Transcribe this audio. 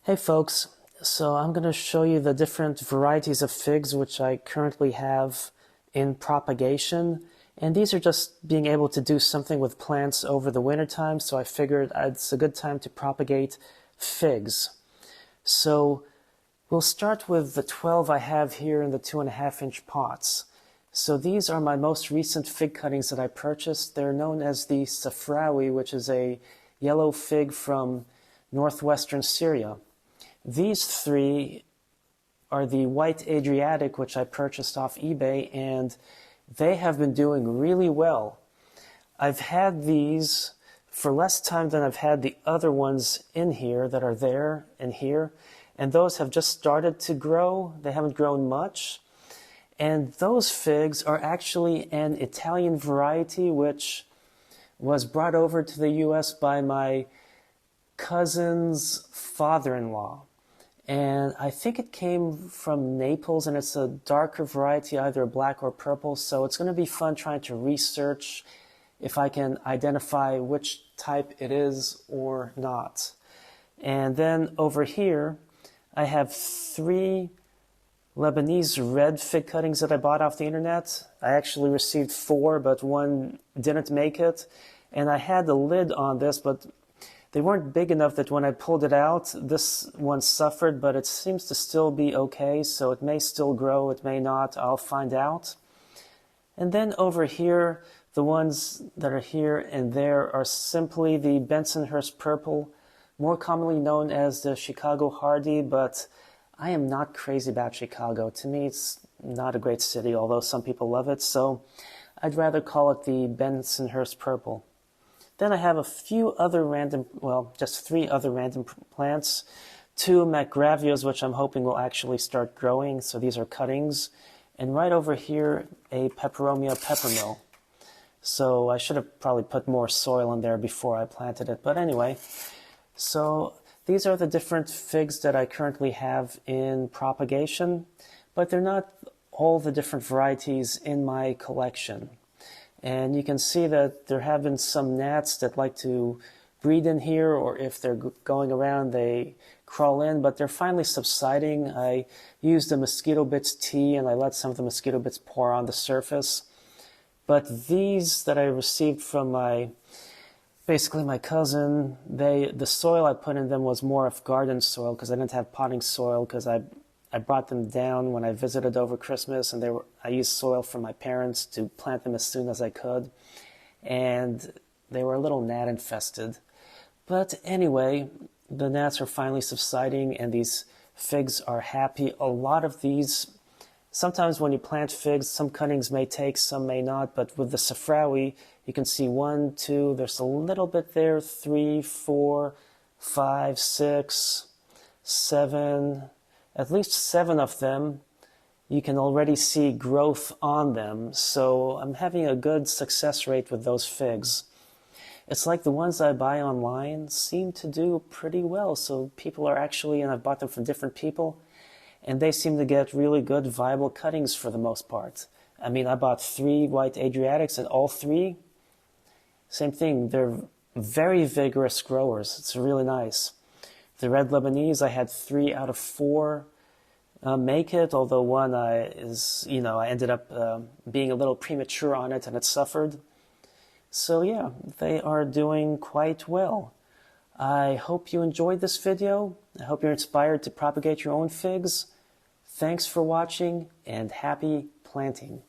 Hey folks, so I'm going to show you the different varieties of figs which I currently have in propagation, and these are just being able to do something with plants over the winter time, so I figured it's a good time to propagate figs. So we'll start with the 12 I have here in the 2.5-inch pots. So these are my most recent fig cuttings that I purchased. They're known as the Safrawi, which is a yellow fig from northwestern Syria. These three are the white Adriatic, which I purchased off eBay, and they have been doing really well. I've had these for less time than I've had the other ones in here that are there and here, and those have just started to grow. They haven't grown much. And those figs are actually an Italian variety which was brought over to the US by my cousin's father-in-law. And I think it came from Naples, and it's a darker variety, either black or purple, so it's going to be fun trying to research if I can identify which type it is or not. And then over here, I have 3 Lebanese red fig cuttings that I bought off the internet. I actually received 4, but one didn't make it. And I had the lid on this, but they weren't big enough that when I pulled it out, this one suffered, but it seems to still be okay, so it may still grow, it may not, I'll find out. And then over here, the ones that are here and there are simply the Bensonhurst Purple, more commonly known as the Chicago Hardy, but I am not crazy about Chicago. To me, it's not a great city, although some people love it, so I'd rather call it the Bensonhurst Purple. Then I have a few other random, well, just 3 other random plants. 2 Macgravios, which I'm hoping will actually start growing, so these are cuttings. And right over here, a Peperomia peppermill. So I should have probably put more soil in there before I planted it, but anyway. So these are the different figs that I currently have in propagation, but they're not all the different varieties in my collection. And you can see that there have been some gnats that like to breed in here, or if they're going around, they crawl in, but they're finally subsiding. I used the mosquito bits tea, and I let some of the mosquito bits pour on the surface. But these that I received from basically my cousin, the soil I put in them was more of garden soil because I didn't have potting soil, because I brought them down when I visited over Christmas, and I used soil from my parents to plant them as soon as I could, and they were a little gnat infested. But anyway, the gnats are finally subsiding, and these figs are happy. A lot of these, sometimes when you plant figs, some cuttings may take, some may not, but with the Safrawi, you can see 1, 2, there's a little bit there, 3, 4, 5, 6, 7, at least 7 of them, you can already see growth on them. So I'm having a good success rate with those figs. It's like the ones I buy online seem to do pretty well. So people are actually, and I've bought them from different people, and they seem to get really good viable cuttings for the most part. I mean, I bought 3 white Adriatics, and all 3, same thing, they're very vigorous growers. It's really nice. The red Lebanese, I had 3 out of 4 make it, although one I ended up being a little premature on it and it suffered. So yeah, they are doing quite well. I hope you enjoyed this video. I hope you're inspired to propagate your own figs. Thanks for watching, and happy planting.